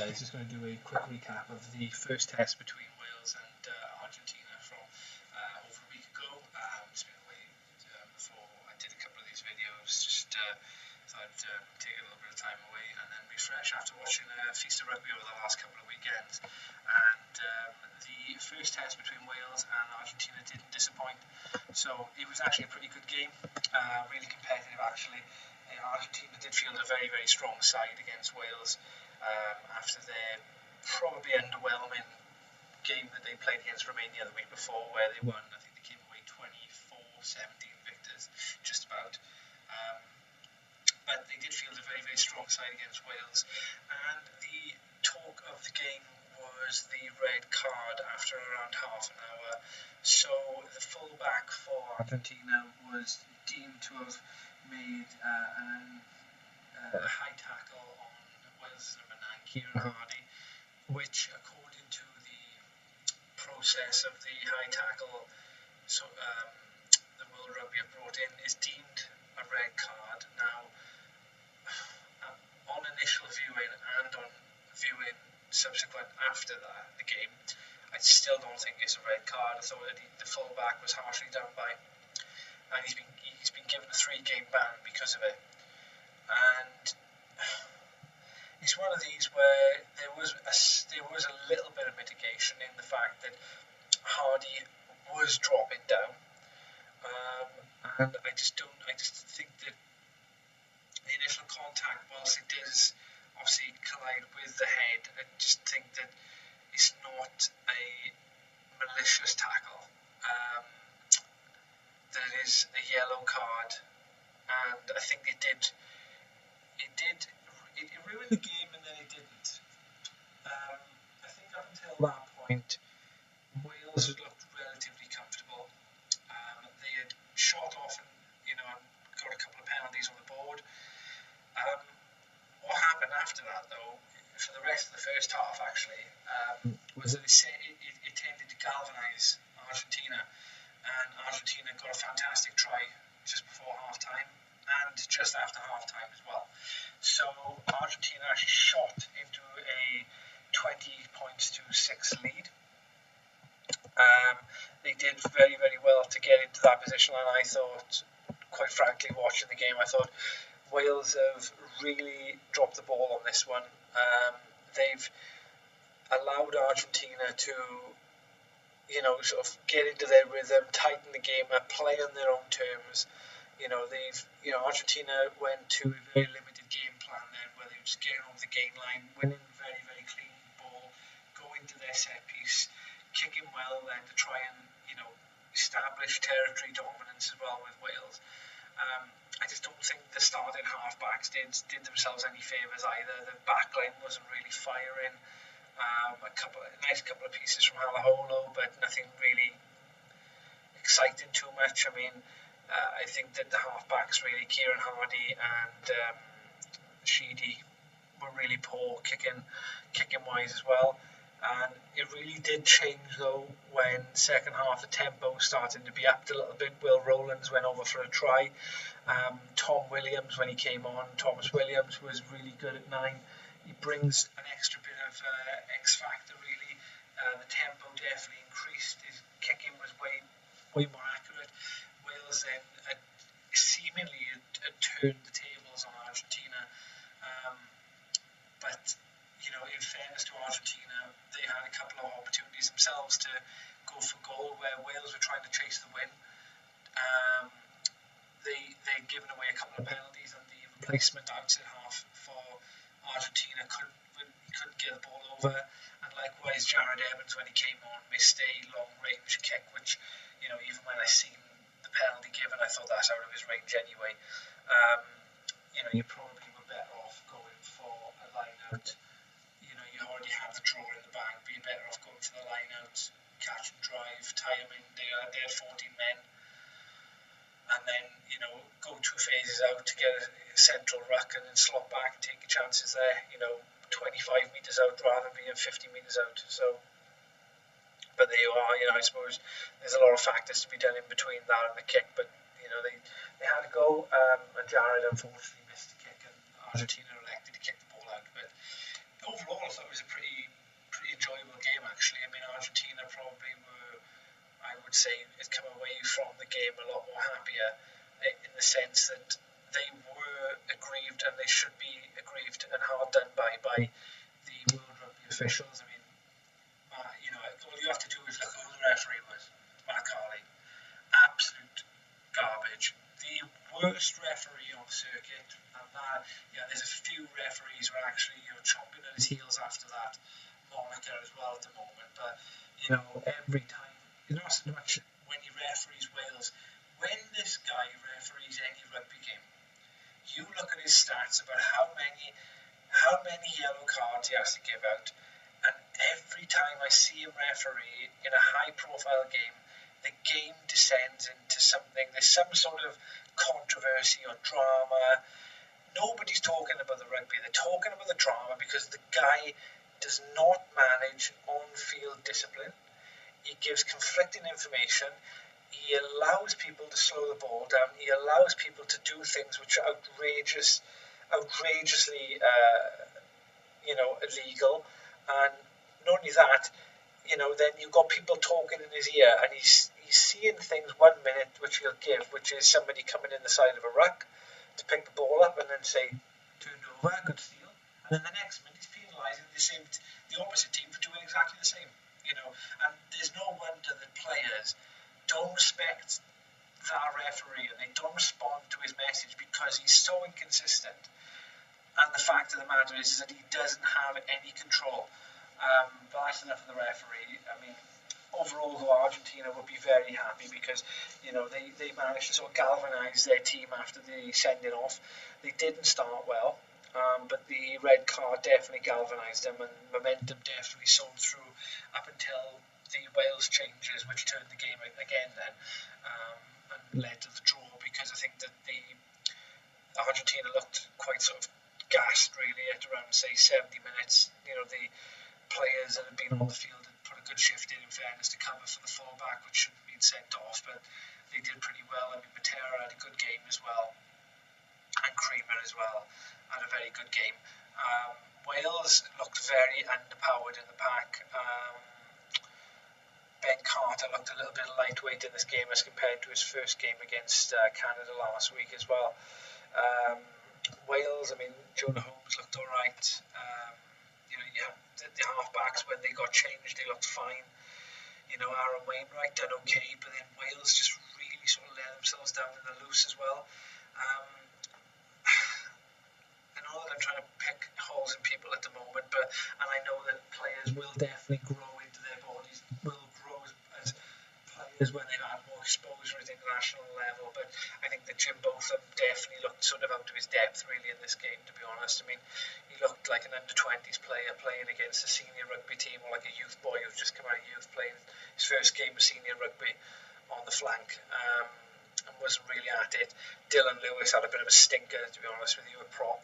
guys, just going to do a quick recap of the first test between Wales and Argentina from over a week ago. It's been away before I did a couple of these videos, just thought I'd take a little bit of time away and then refresh after watching Feast of Rugby over the last couple of weekends. And the first test between Wales and Argentina didn't disappoint, so it was actually a pretty good game, really competitive actually. Argentina did field a very, very strong side against Wales after their probably underwhelming game that they played against Romania the week before, where they won. I think they came away 24-17 victors, just about. But they did field a very, very strong side against Wales. And the talk of the game was the red card after around half an hour. So the fullback for Argentina was deemed to have made a high tackle on Wales number 9, Kieran Hardy, which, according to the process of the high tackle, so the World Rugby have brought in, is deemed a red card. Now, on initial viewing and on viewing subsequent after the game, I still don't think it's a red card. I thought that the fullback was harshly done by, and he's been given a 3-game ban because of it. And it's one of these where there was a little bit of mitigation in the fact that Hardy was dropping down, and I just think that the initial contact, whilst it does obviously collide with the head, I just think that it's not a malicious tackle. That it is a yellow card, and I think it ruined the game, and then it didn't. I think up until that point, Wales had looked relatively comfortable. They had shot off and got a couple of penalties on the board. What happened after that, though, for the rest of the first half, actually, was that it tended to galvanise Argentina, and Argentina got a fantastic try just before half-time and just after half-time as well. So Argentina actually shot into a 20-6 lead. They did very, very well to get into that position, and I thought, quite frankly, watching the game, I thought Wales have really dropped the ball on this one. They've allowed Argentina to, sort of get into their rhythm, tighten the game up, play on their own terms. Argentina went to a very limited game plan then, where they were just getting over the gain line, winning very, very clean ball, going to their set piece, kicking well then to try and, establish territory dominance as well with Wales. I just don't think the starting halfbacks did themselves any favours either. The backline wasn't really firing. A nice couple of pieces from Halaholo, but nothing really exciting too much. I mean, I think that the halfbacks, really, Kieran Hardy and Sheedy, were really poor kicking wise as well. And it really did change, though, when second half the tempo started to be upped a little bit. Will Rowlands went over for a try. Tom Williams, when he came on, Thomas Williams was really good at 9. He brings an extra bit of X factor, really. The tempo definitely increased. His kicking was way more accurate. Wales then seemingly had turned the tables on Argentina. But in fairness to Argentina, they had a couple of opportunities themselves to go for goal where Wales were trying to chase the win. They'd given away a couple of penalties, and the replacement outside half for Argentina couldn't get the ball over. And likewise, Jared Evans, when he came on, missed a long-range kick, which, even when I seen the penalty given, I thought that's out of his range anyway. You probably were better off going for a line-out. You already have the draw in the bag, but you're better off going for the line-out, catch and drive, tie them in. They had 14 men. And then, go 2 phases out to get a central ruck and then slot back and take your chances there, 25 metres out rather than being 50 metres out. So, but there you are, I suppose there's a lot of factors to be done in between that and the kick, but, they had to go, and Jared unfortunately missed the kick, and Argentina elected to kick the ball out. But overall, I thought it was a pretty enjoyable game actually. I mean, Argentina probably were, I would say, had come away from the game a lot more happier in the sense that they were aggrieved, and they should be aggrieved and hard done by the World Rugby officials. I mean, all you have to do is look who the referee was. Mark Harley, absolute garbage. The worst referee on the circuit, and that, there's a few referees who are actually chomping at his heels after that moniker as well at the moment. But every time, not so much when he referees Wales, when this guy referees any rugby game, you look at his stats about how many yellow cards he has to give out, and every time I see him referee in a high-profile game, the game descends into something. There's some sort of controversy or drama. Nobody's talking about the rugby. They're talking about the drama because the guy does not manage on-field discipline. He gives conflicting information. He allows people to slow the ball down. He allows people to do things which are outrageously, illegal. And not only that, then you've got people talking in his ear, and he's seeing things 1 minute which he'll give, which is somebody coming in the side of a ruck to pick the ball up and then say, turned over, good steal. And then the next minute he's penalising the opposite team for doing exactly the same. And there's no wonder that players don't respect that referee and they don't respond to his message because he's so inconsistent. And the fact of the matter is that he doesn't have any control. But that's enough of the referee. I mean, overall, though, Argentina would be very happy because, they managed to sort of galvanise their team after the sending off. They didn't start well, but the red card definitely galvanised them, and momentum definitely sold through up until the Wales changes, which turned the game again then, and led to the draw, because I think that the Argentina looked quite sort of gassed really at around, say, 70 minutes. The players that had been on the field had put a good shift in fairness, to cover for the fullback, which shouldn't have been sent off, but they did pretty well. I mean, Matera had a good game as well, and Creamer as well had a very good game. Wales looked very underpowered in the pack. Ben Carter looked a little bit lightweight in this game as compared to his first game against Canada last week as well. Wales, I mean, Jonah Holmes looked all right. The half-backs, when they got changed, they looked fine. Aaron Wainwright done okay, but then Wales just really sort of let themselves down in the loose as well. I know that I'm trying to pick holes in people at the moment, and I know that players will definitely grow into their bodies, will grow as players when they've had more exposure at the international level, but I think that Jim Botham definitely looked sort of out of his depth really in this game, to be honest. I mean, he looked like an under-20s player playing against a senior rugby team, or like a youth boy who's just come out of youth playing his first game of senior rugby on the flank, and wasn't really at it. Dylan Lewis had a bit of a stinker, to be honest with you, a prop.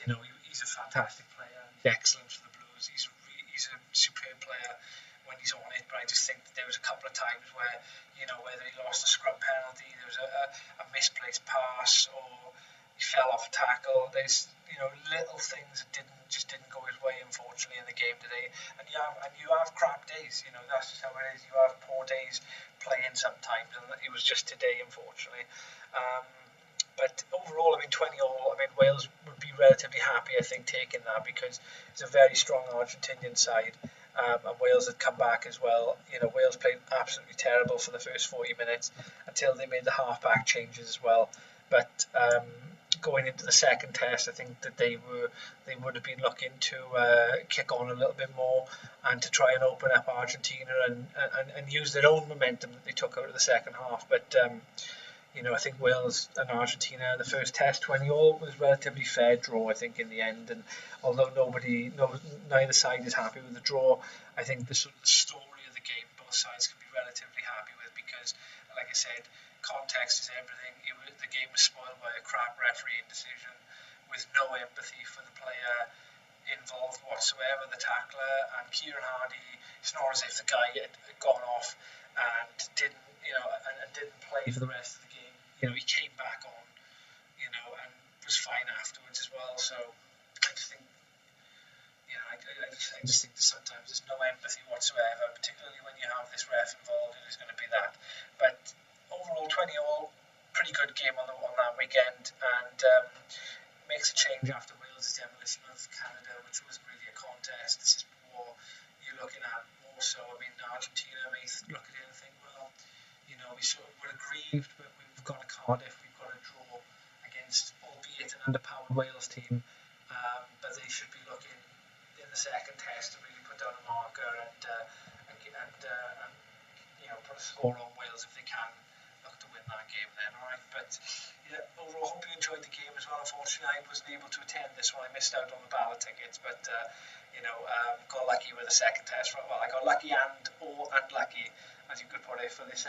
He's a fantastic player. He's excellent for the Blues. He's a superb player when he's on it, but I just think that there was a couple of times where, whether he lost a scrum penalty, there was a misplaced pass, or he fell off a tackle. There's little things that didn't go his way, unfortunately, in the game today. And you have crap days. That's just how it is. You have poor days playing sometimes, and it was just today, unfortunately. But overall, 20-all, Wales would be relatively happy, I think, taking that, because it's a very strong Argentinian side. And Wales had come back as well. Wales played absolutely terrible for the first 40 minutes until they made the half-back changes as well. But going into the second test, I think that they would have been looking to kick on a little bit more and to try and open up Argentina and use their own momentum that they took out of the second half. But I think Wales and Argentina, the first test, 20-all, was a relatively fair draw, I think, in the end. And although neither side is happy with the draw, I think the sort of story of the game, both sides can be relatively happy with, because, like I said, context is everything. The game was spoiled by a crap refereeing decision with no empathy for the player involved whatsoever, the tackler. And Kieran Hardy, it's not as if the guy had gone off and didn't play for the rest of the game. He came back on, and was fine afterwards as well. So I just think, I I just think that sometimes there's no empathy whatsoever, particularly when you have this ref involved who's going to be that. But overall, 20-all, pretty good game on that weekend, and makes a change after Wales' demolition of Canada, which wasn't really a contest. This is more you're looking at more so. I mean, Argentina may look at it and think, well, we're aggrieved, but we've got a Cardiff, we've got a draw against, albeit an underpowered Wales team, but they should be looking in the second test to really put down a marker and put a score on Wales if they can look to win that game then. All right, but yeah, overall, hope you enjoyed the game as well. Unfortunately, I wasn't able to attend this one. I missed out on the ballot tickets, but got lucky with the second test. Well, I got lucky and unlucky, as you could put it, for this